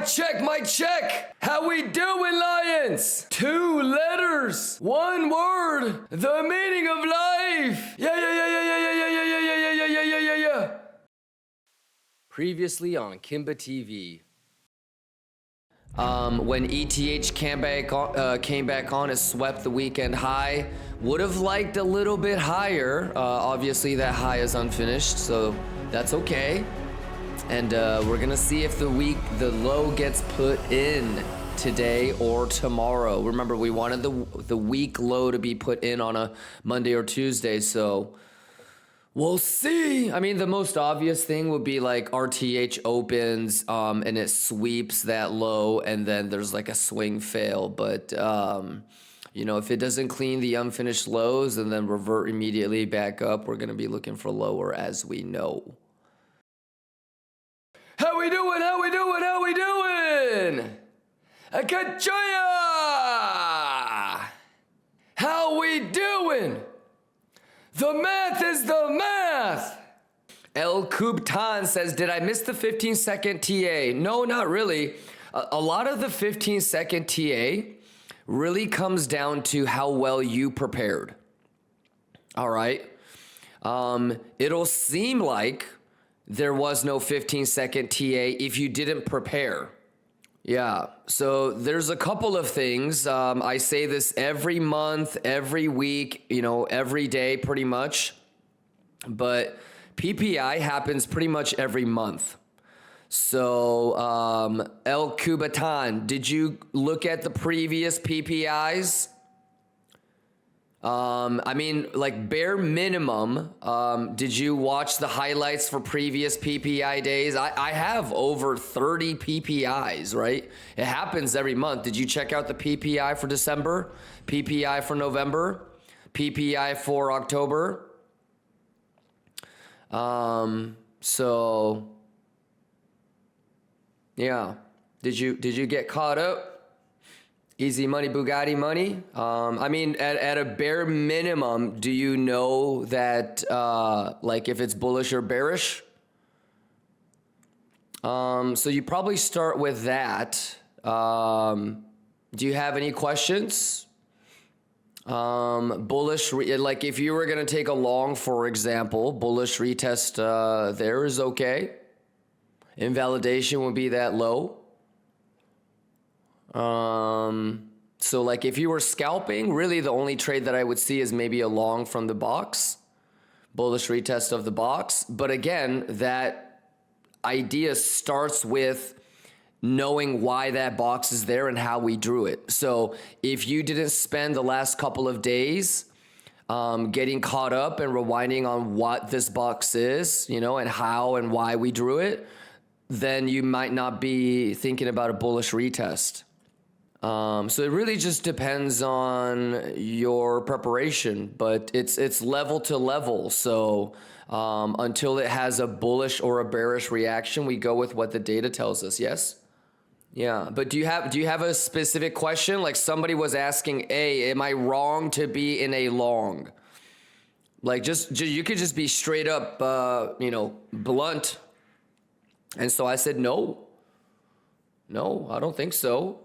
Mic check. How we doing, Lions? 2 letters, 1 word, the meaning of life. Yeah. Previously on Kimba TV. When ETH came back on, it swept the weekend high. Would have liked a little bit higher. Obviously, that high is unfinished, so that's okay. And we're gonna see if the low gets put in today or tomorrow. Remember, we wanted the week low to be put in on a Monday or Tuesday, so we'll see. I mean, the most obvious thing would be like RTH opens and it sweeps that low, and then there's like a swing fail. But you know, if it doesn't clean the unfinished lows and then revert immediately back up, we're gonna be looking for lower, as we know. How we doing? Akachoya! How we doing? The math is the math. El Kubtan says, did I miss the 15-second TA? No, not really. A lot of the 15-second TA really comes down to how well you prepared. All right. It'll seem like there was no 15-second TA if you didn't prepare. Yeah, so there's a couple of things. I say this every month, every week, you know, every day pretty much. But PPI happens pretty much every month. So El Cubatan, did you look at the previous PPIs? I mean, like bare minimum, did you watch the highlights for previous PPI days? I have over 30 PPIs, right? It happens every month. Did you check out the PPI for December? PPI for November? PPI for October? So yeah. Did you get caught up? Easy money, Bugatti money. I mean, at a bare minimum, do you know that, like, if it's bullish or bearish? So you probably start with that. Do you have any questions? Bullish, like if you were going to take a long, for example, bullish retest there is okay. Invalidation would be that low. So like if you were scalping, really the only trade that I would see is maybe a long from the box, bullish retest of the box. But again, that idea starts with knowing why that box is there and how we drew it. So if you didn't spend the last couple of days getting caught up and rewinding on what this box is, you know, and how and why we drew it, then you might not be thinking about a bullish retest. So it really just depends on your preparation, but it's level to level. So until it has a bullish or a bearish reaction, we go with what the data tells us. Yes. Yeah. But do you have a specific question? Like somebody was asking, am I wrong to be in a long? Like just you could just be straight up, you know, blunt. And so I said, no, I don't think so.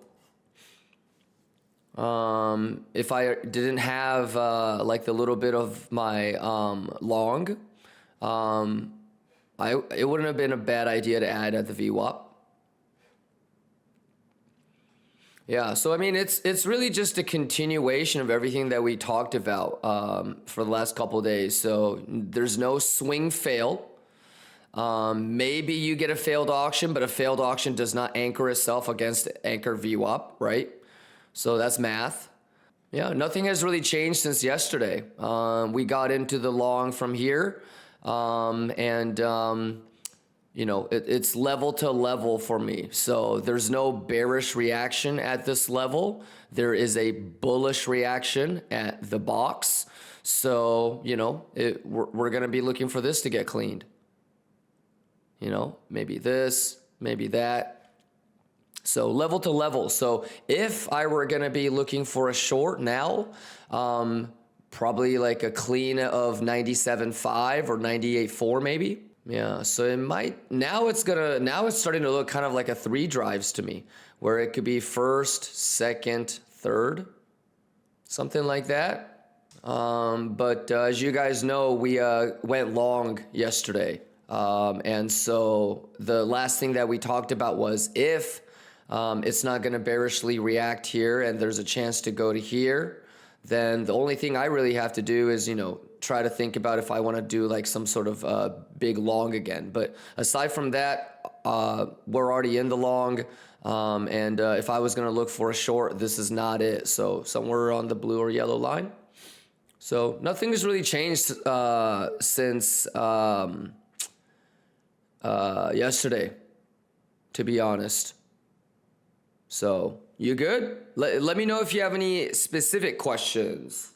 If I didn't have like the little bit of my long, it wouldn't have been a bad idea to add at the VWAP. Yeah, so I mean, it's really just a continuation of everything that we talked about for the last couple of days. So there's no swing fail. Maybe you get a failed auction, but a failed auction does not anchor itself against anchor VWAP, right? So that's math. Yeah, nothing has really changed since yesterday. We got into the long from here, and you know, it's level to level for me. So there's no bearish reaction at this level. There is a bullish reaction at the box. So, you know, we're going to be looking for this to get cleaned. You know, maybe this, maybe that. So level to level. So if I were going to be looking for a short now, probably like a clean of 97.5 or 98.4 maybe. Yeah, so it might, now it's starting to look kind of like a 3 drives to me, where it could be first, second, third, something like that. But as you guys know, we went long yesterday. And so the last thing that we talked about was if it's not going to bearishly react here and there's a chance to go to here, then the only thing I really have to do is, try to think about if I want to do like some sort of big long again. But aside from that, we're already in the long. And if I was going to look for a short, this is not it. So somewhere on the blue or yellow line. So nothing has really changed since yesterday, to be honest. So you good? Let me know if you have any specific questions.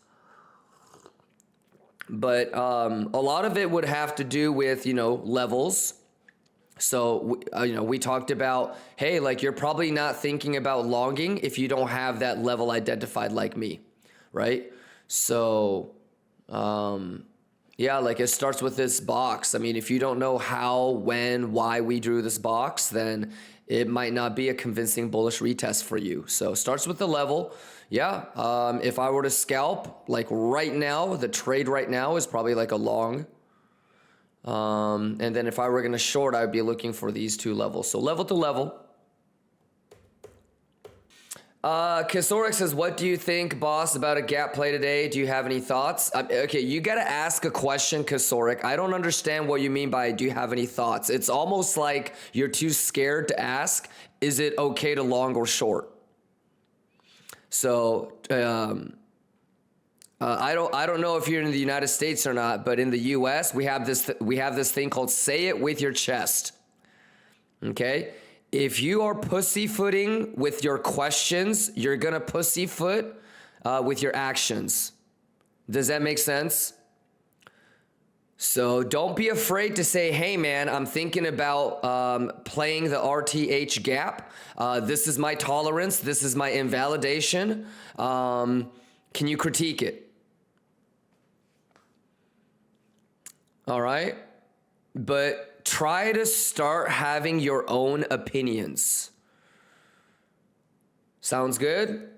But a lot of it would have to do with, levels. So, we talked about, hey, like you're probably not thinking about longing if you don't have that level identified like me, right? So, yeah, like it starts with this box. I mean, if you don't know how, when, why we drew this box, then it might not be a convincing bullish retest for you. So starts with the level. Yeah, if I were to scalp, like right now, the trade right now is probably like a long. And then if I were going to short, I would be looking for these 2 levels. So level to level. Kasorek says, what do you think, boss, about a gap play today? Do you have any thoughts? Okay, you got to ask a question, Kasorek. I don't understand what you mean by do you have any thoughts? It's almost like you're too scared to ask, is it okay to long or short? So, I don't know if you're in the United States or not, but in the US, we have this thing called say it with your chest. Okay? If you are pussyfooting with your questions, you're going to pussyfoot with your actions. Does that make sense? So don't be afraid to say, hey, man, I'm thinking about playing the RTH gap. This is my tolerance. This is my invalidation. Can you critique it? All right. But try to start having your own opinions. Sounds good?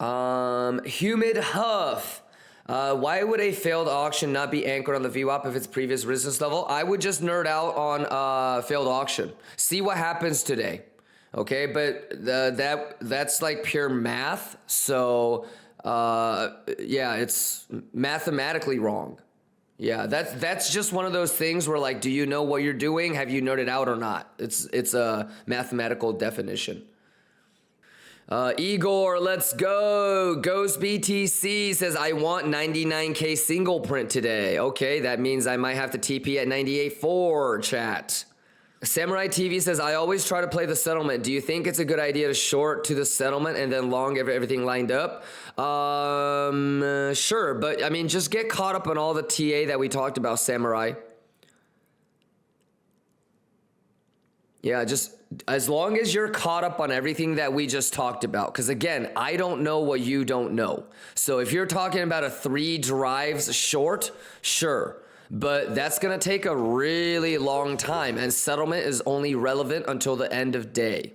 Humid Huff. Why would a failed auction not be anchored on the VWAP if it's previous resistance level? I would just nerd out on failed auction. See what happens today. Okay, but that's like pure math. So yeah, it's mathematically wrong. Yeah, that's just one of those things where like, do you know what you're doing? Have you nerded out or not? It's a mathematical definition. Igor, let's go. Ghost BTC says, I want 99K single print today. Okay, that means I might have to TP at 98.4, chat. Samurai TV says, I always try to play the settlement. Do you think it's a good idea to short to the settlement and then long everything lined up? Sure, but I mean, just get caught up on all the TA that we talked about, Samurai. Yeah, just as long as you're caught up on everything that we just talked about. Because again, I don't know what you don't know. So if you're talking about a 3 drives short, sure. But that's going to take a really long time. And settlement is only relevant until the end of day.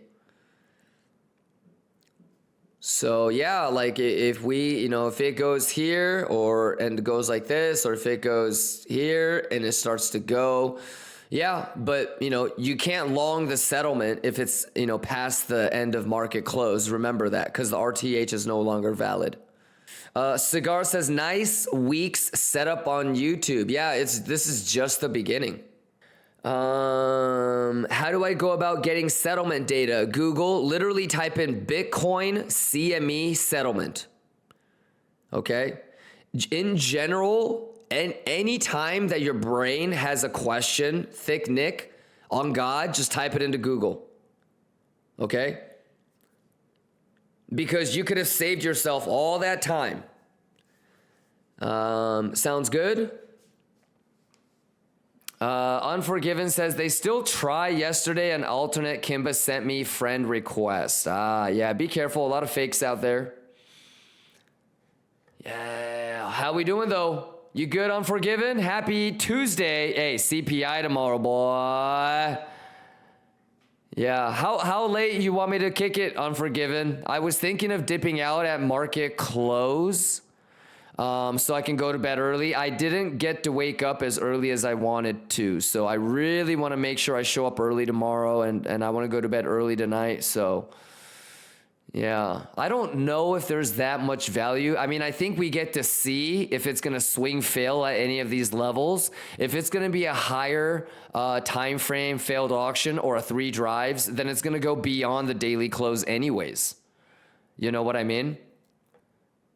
So yeah, like if we, if it goes here and goes like this, or if it goes here and it starts to go, yeah, but you can't long the settlement if it's, past the end of market close. Remember that, because the RTH is no longer valid. Cigar says, nice week's setup on YouTube. Yeah, this is just the beginning. How do I go about getting settlement data? Google, literally type in Bitcoin CME settlement. Okay. In general, and any time that your brain has a question, thick Nick, on God, just type it into Google. Okay? Because you could have saved yourself all that time. Sounds good? Unforgiven says, they still try. Yesterday an alternate Kimba sent me friend request. Yeah, be careful. A lot of fakes out there. Yeah, how we doing though? You good, Unforgiven? Happy Tuesday. Hey, CPI tomorrow, boy. Yeah, how late you want me to kick it, Unforgiven? I was thinking of dipping out at market close, so I can go to bed early. I didn't get to wake up as early as I wanted to, so I really want to make sure I show up early tomorrow, and I want to go to bed early tonight, so... Yeah, I don't know if there's that much value. I mean, I think we get to see if it's going to swing fail at any of these levels. If it's going to be a higher time frame failed auction or a 3 drives, then it's going to go beyond the daily close anyways. You know what I mean?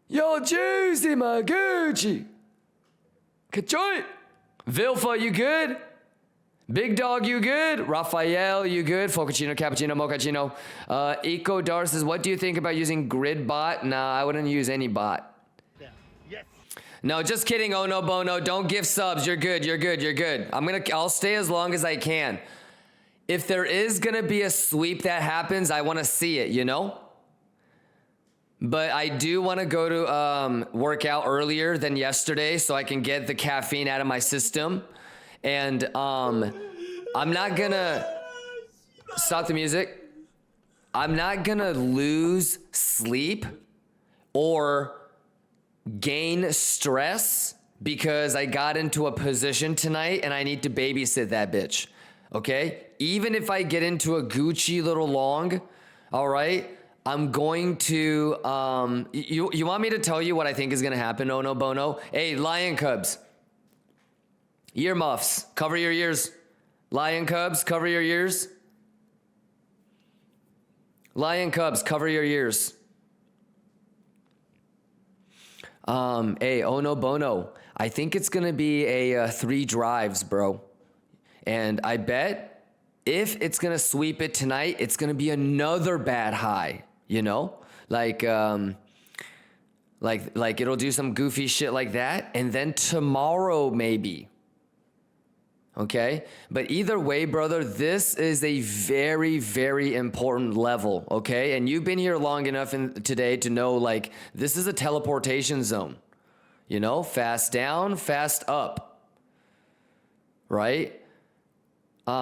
Yo, Juicy, my Gucci. Kachoy. Vilfa, you good? Big Dog, you good? Raphael, you good? Focacino, Cappuccino, Mochaccino. Eco Dar says, what do you think about using grid bot? Nah, I wouldn't use any bot. Yeah. Yes. No, just kidding. Oh no, Bono. Don't give subs. You're good. You're good. You're good. I'll stay as long as I can. If there is gonna be a sweep that happens, I want to see it. You know. But I do want to go to work out earlier than yesterday so I can get the caffeine out of my system. And I'm not gonna stop the music. I'm not gonna lose sleep or gain stress because I got into a position tonight and I need to babysit that bitch. Okay? Even if I get into a Gucci little long, all right, I'm going to you want me to tell you what I think is gonna happen, Ono Bono? Hey, Lion Cubs. Earmuffs, cover your ears. Lion Cubs, cover your ears. Lion Cubs, cover your ears. Hey, Ono Bono. I think it's gonna be a 3 drives, bro. And I bet if it's gonna sweep it tonight, it's gonna be another bad high. You know, like it'll do some goofy shit like that, and then tomorrow maybe. Okay, but either way, brother, this is a very, very important level. Okay, and you've been here long enough today to know, like, this is a teleportation zone. You know, fast down, fast up. Right? You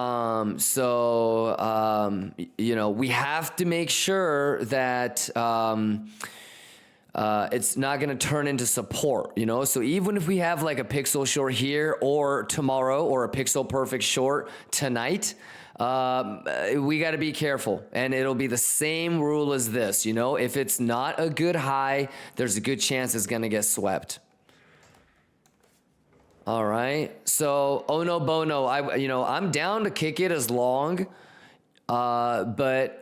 know, we have to make sure that it's not going to turn into support, you know? So even if we have like a pixel short here or tomorrow or a pixel perfect short tonight, we got to be careful. And it'll be the same rule as this, you know? If it's not a good high, there's a good chance it's going to get swept. All right. So Ono Bono, I'm down to kick it as long, but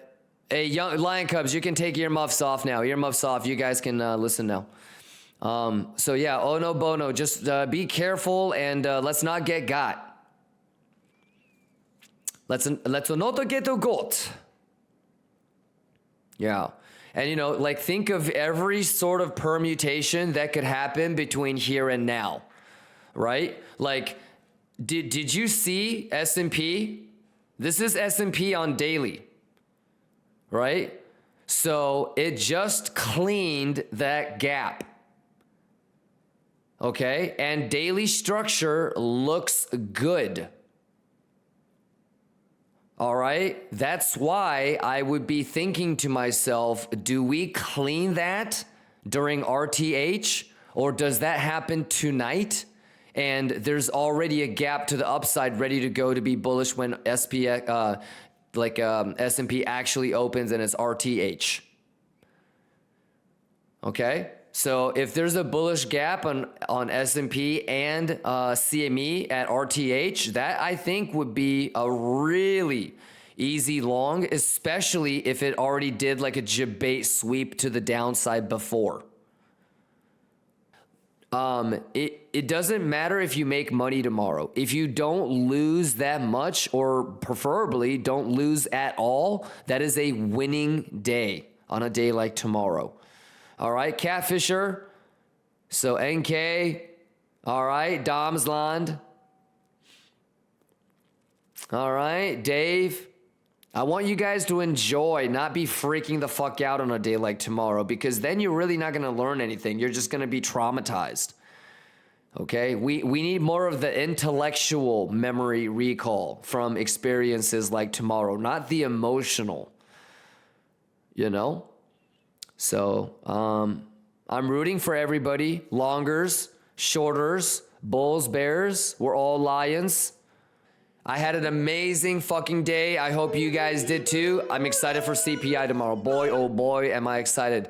hey, young Lion Cubs, you can take earmuffs off now. Earmuffs off. You guys can listen now. So yeah, Ono Bono, just be careful and let's not get got. Let's not get got. Yeah. And you know, like think of every sort of permutation that could happen between here and now. Right? Like, did you see S&P? This is S&P on daily. Right? So it just cleaned that gap. Okay? And daily structure looks good. All right? That's why I would be thinking to myself, do we clean that during RTH? Or does that happen tonight? And there's already a gap to the upside ready to go to be bullish when S&P actually opens and it's RTH. Okay? So if there's a bullish gap on S&P and CME at RTH, that I think would be a really easy long, especially if it already did like a debate sweep to the downside before. It doesn't matter if you make money tomorrow. If you don't lose that much, or preferably don't lose at all, that is a winning day on a day like tomorrow. All right, KingFisher. So NK. All right, Domsland. All right, Dave. I want you guys to enjoy, not be freaking the fuck out on a day like tomorrow, because then you're really not going to learn anything. You're just going to be traumatized. Okay, we need more of the intellectual memory recall from experiences like tomorrow, not the emotional, you know? So I'm rooting for everybody. Longers, shorters, bulls, bears, we're all lions. I had an amazing fucking day. I hope you guys did too. I'm excited for CPI tomorrow. Boy, oh boy, am I excited.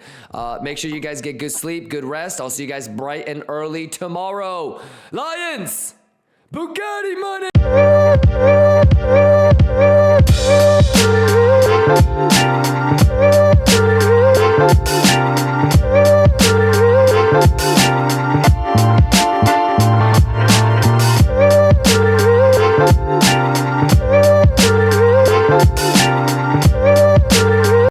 Make sure you guys get good sleep, good rest. I'll see you guys bright and early tomorrow. Lions! Bugatti money!